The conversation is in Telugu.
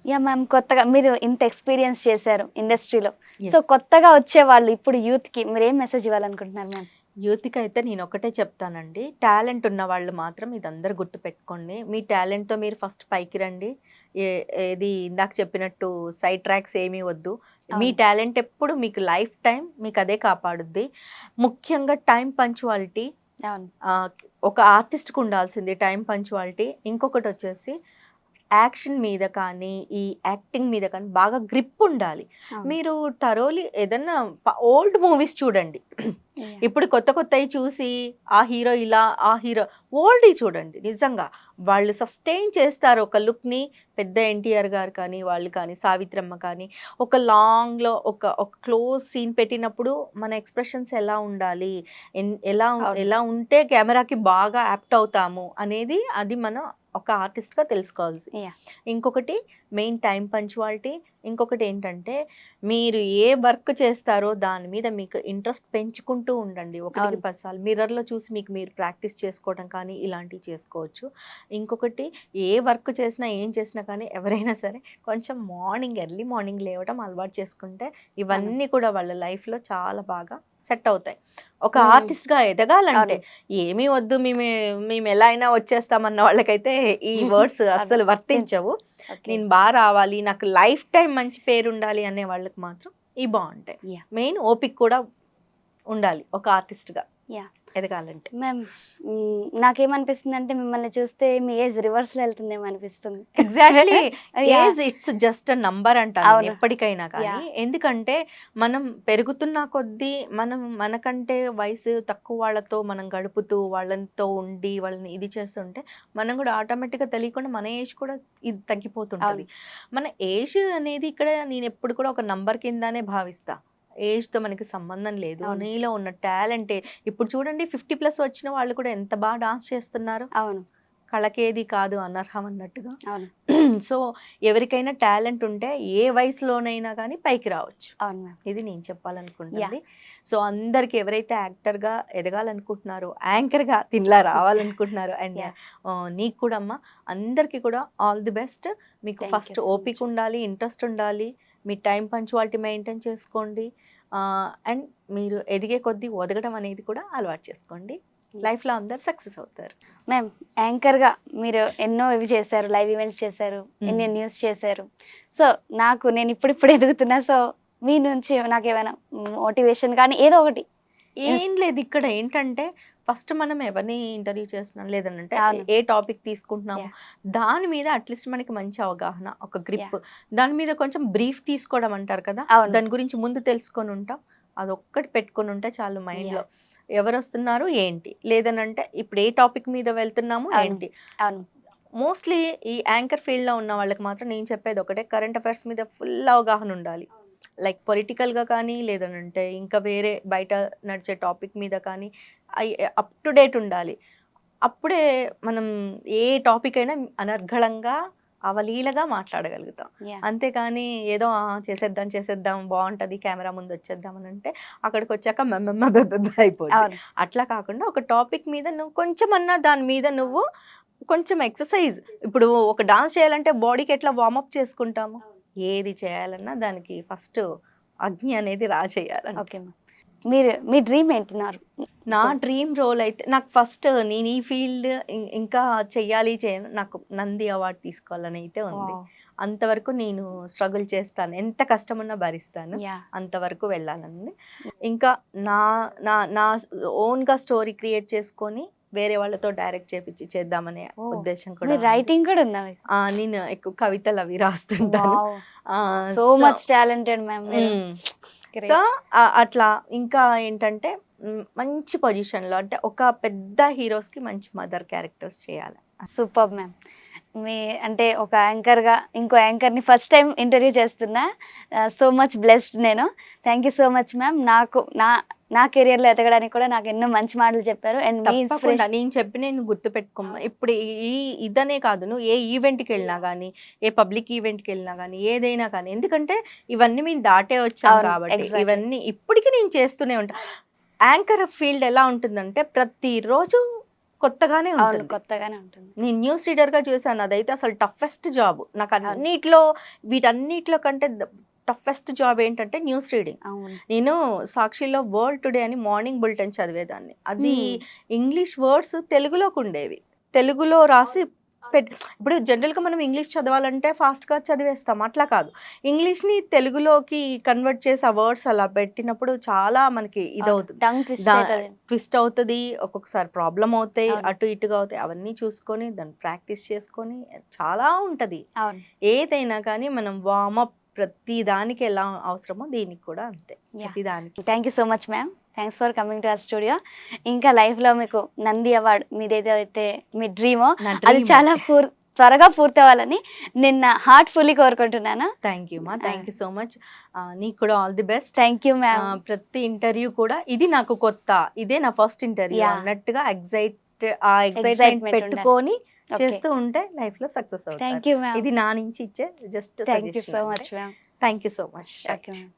మ్యామ్, కొత్తగా మీరు ఇంత ఎక్స్పీరియన్స్ చేశారు ఇండస్ట్రీలో. So yes. కొత్తగా వచ్చేవాళ్ళు ఇప్పుడు యూత్‌కి మీరేం మెసేజ్ ఇవ్వాలనుకుంటున్నారు మ్యామ్? యూత్‌కైతే నేనొకటే చెప్తానండి. టాలెంట్ ఉన్న వాళ్ళు మాత్రం ఇదందరూ గుర్తుపెట్టుకోండి. మీ టాలెంట్‌తో మీరు ఫస్ట్ పైకి రండి. ఏ ఏది ఇందాక చెప్పినట్టు సైడ్ ట్రాక్స్ ఏమీ వద్దు. మీ అవును. టాలెంట్ ఎప్పుడు మీకు లైఫ్ టైమ్ మీకదే కాపాడుద్ది. ముఖ్యంగా టైమ్ పంక్చువాలిటీ. అవును. ఆహ్, ఒక ఆర్టిస్ట్‌కి ఉండాల్సింది టైమ్ పంక్చువాలిటీ. ఇంకొకటొచ్చేసి యాక్షన్ మీద కానీ, ఈ యాక్టింగ్ మీద కానీ బాగా గ్రిప్ ఉండాలి. అవును. మీరు థరోలీ ఏదన్నా ఓల్డ్ మూవీస్ చూడండి. యాహ్! ఇప్పుడు కొత్త కొత్తయి చూసి ఆ హీరో ఇలా, ఆ హీరో ఓల్డ్‌యి చూడండి నిజంగా. వాళ్ళు సస్టైన్ చేస్తారు ఒక లుక్‌ని. పెద్ద ఎన్టీఆర్ గారు కానీ, వాళ్ళు కానీ, సావిత్రమ్మ కానీ, ఒక లాంగ్‌లో ఒక క్లోజ్ సీన్ పెట్టినప్పుడు మన ఎక్స్‌ప్రెషన్స్ ఎలా ఉండాలి? ఎలా అవును. ఎలా ఉంటే కెమెరాకి బాగా యాప్ట్ అవుతాము అనేది అది మనం ఒక ఆర్టిస్ట్‌గా తెలుసుకోవాల్సి. యాహ్! ఇంకొకటి మెయిన్ టైమ్ పంక్చువాలిటీ. ఇంకొకటేంటంటే మీరు ఏ వర్క్ చేస్తారో దాని మీద మీకు ఇంట్రెస్ట్ పెంచుకుంటూ ఉండండి. ఒకటికి అవును. 10 సార్లు మిర్రర్‌లో చూసి మీకు మీరు ప్రాక్టీస్ చేసుకోవడం కానీ ఇలాంటివి చేసుకోవచ్చు. ఇంకొకటి ఏ వర్క్ చేసినా, ఏం చేసినా కానీ ఎవరైనా సరే కొంచెం ఎర్లీ మార్నింగ్ లేవడం అలవాటు చేసుకుంటే అవును. ఇవన్నీ కూడా వాళ్ళ లైఫ్‌లో చాలా బాగా సెట్ అవుతాయి. ఒక హ్మ్. ఆర్టిస్ట్‌గా ఎదగాలంటే అవును. ఏమీ వద్దు మేమెలా అయినా వచ్చేస్తామన్న వాళ్ళకైతే ఈ వర్డ్స్ అవును. అస్సలు వర్తించవు. ఓకే. నేను రావాలి, నాకు లైఫ్ టైమ్ మంచి పేరుండాలి అనే వాళ్ళకి మాత్రం ఇయి బావుంటాయి. యాహ్! మెయిన్ ఓపిక కూడా ఉండాలి ఒక ఆర్టిస్ట్‌గా యాహ్! ఎదగాలంటే. మ్యామ్, నాకేమనిపిస్తుందంటే మిమ్మల్ని చూస్తే మీ ఏజ్ రివర్స్‌లో ఎళ్తుందేమో అనిపిస్తుంది. Exactly. Yeah! Age it's just a number అంటాను నేను అవును. ఎప్పటికైనా కానీ. యాహ్! ఎందుకంటే మనం పెరుగుతున్న కొద్దీ మనకంటే వయసు తక్కువ వాళ్ళతో మనం గడుపుతూ, వాళ్ళతో ఉండి, వాళ్ళని ఇది చేస్తుంటే మనం కూడా ఆటోమేటిక్‌గా తెలియకుండా మన ఏజ్ కూడా ఇది తగ్గిపోతుంటది. అవును. మన ఏజ్ అనేది ఇక్కడ నేనెప్పుడు కూడా ఒక నంబర్ కిందనే భావిస్తా. ఏజ్‌తో మనకి సంబంధం లేదు. అవును. నీలో ఉన్న టాలెంటే ఇప్పుడు చూడండి 50+ వచ్చిన వాళ్ళు కూడా ఎంత బా డాన్స్ చేస్తున్నారు. అవును. కళకేది కాదు అనర్హం అన్నట్టుగా. అవును. సో, ఎవరికైనా టాలెంట్ ఉంటే ఏ వయసులోనైనా గానీ పైకి రావచ్చు. అవును మ్యామ్. ఇది నేను యాహ్! చెప్పాలనుకుంటుంది. సో, అందరికి ఎవరైతే యాక్టర్‌గా ఎదగాలనుకుంటున్నారో, యాంకర్‌గా తినలా రావాలనుకుంటున్నారో అండ్ యాహ్! నీకు కూడా అమ్మ అందరికి కూడా ఆల్ ది బెస్ట్. మీకు థాంక్ యూ ఫస్ట్ సో ఓపిక మచ్. ఉండాలి, ఇంట్రెస్ట్ ఉండాలి. మీ టైమ్ పంక్చువాలిటీ మెయింటైన్ చేసుకోండి. అండ్ మీరు ఎదిగే కొద్దీ ఒదగడం అనేది కూడా అలవాటు చేసుకోండి. యాహ్! లైఫ్‌లో అందరూ సక్సెస్ అవుతారు. మ్యామ్, యాంకర్‌గా మీరు ఎన్నో ఇవి చేశారు. లైవ్ ఈవెంట్స్ చేశారు. హ్మ్. ఎన్ని న్యూస్ చేశారు. సో, నేను ఇప్పుడిప్పుడు ఎదుగుతున్నా. సో, మీ నుంచి నాకేమైనా మోటివేషన్ గాని ఏదో ఒకటి. ఇన్స్ ఏం లేదు ఇక్కడ ఏంటంటే, ఫస్ట్ మనం ఎవరిని ఇంటర్వ్యూ చేస్తున్నాం లేదనంటే, అవును. ఏ టాపిక్ తీసుకుంటున్నాము, యాహ్! దాని మీద అట్‌లీస్ట్ మనకి మంచి అవగాహన, ఒక యాహ్! గ్రిప్. దాని మీద కొంచెం బ్రీఫ్ తీసుకోవడం అంటారు కదా! అవును. దాని గురించి ముందు తెలుసుకొనుంటాం. అదొక్కటి పెట్టుకొనుంటే చాలు మైండ్‌లో. యాహ్! ఎవరొస్తున్నారు, ఏంటి? లేదనంటే ఇప్పుడు ఏ టాపిక్ మీద వెళ్తున్నాము, అవును. ఏంటి? అవును. మోస్ట్‌లీ ఈ యాంకర్ ఫీల్డ్‌లో ఉన్న వాళ్ళకి మాత్రం నేను చెప్పేదొకటే కరెంట్ అఫైర్స్ మీద ఫుల్ అవగాహన ఉండాలి. లైక్ పొలిటికల్‌గా కానీ, లేదనంటే ఇంకా వేరే బయట నడిచే టాపిక్ మీద కానీ అప్ టు డేట్ ఉండాలి. అప్పుడే మనం ఏ టాపిక్ అయినా అనర్గళంగా, అవలీలగా మాట్లాడగలుగుతాం. యాహ్! అంతేగాని ఏదో చేసేద్దాం, చేసేద్దాం బావుంటది కెమెరా ముందొచ్చేద్దాం అనంటే అక్కడికొచ్చాక మెమ్మెమ్మ బెబ్బెబ్బ అయిపోద్ది. అవును. అట్లా కాకుండా ఒక టాపిక్ మీద నువ్వు కొంచెమన్నా దాని మీద నువ్వు కొంచెం ఎక్సర్‌సైజ్ ఇప్పుడు ఒక డాన్స్ చేయాలంటే బాడీకి ఎట్లా వార్మప్ చేసుకుంటాము. ఏది చేయాలన్నా దానికి ఫస్ట్ అగ్ని అనేది చేయాలంతే. Okay ma'am. మీ డ్రీమ్ ఏంటి నా ఇప్పుడు? డ్రీమ్ రోల్ అయితే నాకు ఫస్ట్ నేను ఈ ఫీల్డ్ ఇంకా చెయ్యాలి నాకు నంది అవార్డ్ తీసుకోవాలని అయితే ఉంది. వావ్! అంతవరకు నేను స్ట్రగుల్ చేస్తాను. ఎంత కష్టమున్నా భరిస్తాను. యాహ్! అంతవరకు వెళ్ళాలనుంది. ఇంకా నా నా నా ఓన్‌గా స్టోరీ క్రియేట్ చేసుకొని వేరే వాళ్ళతో డైరెక్ట్ చేపిచ్చి చేద్దామనే ఓహ్! ఉద్దేశ్యం కూడా మీరు ఉంది. రైటింగ్ కూడా ఉందా మీకు? నేను ఎక్కువ కవితలవి రాస్తుంటాను. Wow! So so much talented ma'am మీరు. హ్మ్. So, great. అట్లా ఇంకా ఏంటంటే మంచి పొజిషన్‌లో అంటే ఒక పెద్ద హీరోస్‌కి మంచి మదర్ క్యారెక్టర్స్ చేయాలి. Superb ma'am. మీ అంటే ఒక యాంకర్‌గా ఇంకో యాంకర్‌ని ఫస్ట్ టైమ్ ఇంటర్వ్యూ చేస్తున్నా. సో మచ్ బ్లెస్డ్ నేను. Thank you so much ma'am. నాకు నా నా కెరియర్‌లో ఎదగడానికి కూడా నాకు ఎన్నో మంచి మాటలు చెప్పారు. అండ్ మీ తప్పకుండా ఇన్‌స్పిరేషన్. నేను చెప్పినయి గుర్తుపెట్టుకోమ్మా. ఇప్పుడు ఇదనే కాదు నువ్వు ఏ ఈవెంట్‌కెళ్ళినా గానీ, ఏ పబ్లిక్ ఈవెంట్‌కెళ్ళినా గానీ, ఏదైనా కానీ ఎందుకంటే ఇవన్నీ మేము దాటే వచ్చాం అవును. కాబట్టి, ఎగ్జాక్ట్‌లీ. ఇవన్నీ ఇప్పటికి నేను చేస్తూనే ఉంటా. యాంకర్ ఫీల్డ్ ఎలా ఉంటుందంటే ప్రతిరోజు కొత్తగానే అవును, ఉంటుంది. కొత్తగానే ఉంటుంది. నేను న్యూస్ రీడర్‌గా చేశాను. అదైతే అసలు టఫెస్ట్ జాబ్. నాకు అన్నిట్లో వీటన్నిటిలో కంటే టఫెస్ట్ జాబ్ ఏంటంటే న్యూస్ రీడింగ్. అవును. నేను సాక్షిలో వరల్డ్ టుడే అని మార్నింగ్ బులెటిన్ చదివేదాన్ని. అది హ్మ్. ఇంగ్లీష్ వర్డ్స్ తెలుగులోకుండేవి. తెలుగులో రాసి ఇప్పుడు జనరల్‌గా మనం ఇంగ్లీష్ చదవాలంటే ఫాస్ట్‌గా చదివేస్తాం. అట్లా కాదు. ఇంగ్లీష్‌ని తెలుగులోకి కన్వర్ట్ చేసి ఆ వర్డ్స్ అలా పెట్టినప్పుడు చాలా మనకి అవును. ఇదవుతుంది. టంగ్ ట్విస్ట్ దా అయితది. ట్విస్ట్ అవుతది. ఒక్కొక్కసారి ప్రాబ్లమ్ అవుతాయి. అవును. అటు ఇటుగా అవుతాయి. అవన్నీ చూసుకొని దాన్ని ప్రాక్టీస్ చేసుకొని చాలా ఉంటది. అవును. ఏదైనా కానీ మనం వార్మప్ ప్రతి దానికి ఎలా అవసరమో దీనికి కూడా అంతే. యాహ్! ప్రతి దానికి. Thank you so much ma'am. Thanks for coming to our studio. ఇంకా లైఫ్‌లో మీకు నంది అవార్డ్ మీదేదైతే మీ డ్రీమో నా అది డ్రీమ్ చాలా త్వరగా పూర్తవ్వాలని నేను హార్ట్‌ఫుల్లీ కోరుకుంటున్నాను. థ్యాంక్ యూ మా. ఆ! Thank you so much. నీకు కూడా all the best. Thank you ma'am. ప్రతి ఇంటర్వ్యూ కూడా ఇది నాకు కొత్త. ఇదే నా ఫస్ట్ ఇంటర్వ్యూ యాహ్! అన్నట్టుగా ఎక్సైట్‌మెంట్ ఎక్సైట్‌మెంట్ ఉండాలి. పెట్టుకొని ఓకే. చేస్తూ ఉంటే లైఫ్‌లో సక్సెస్ అవుతారు. Thank you ma'am. ఇది నా నుంచి ఇచ్చే just thank you suggestion so అంతే. Much ma'am. Thank you so much. Okay ma'am.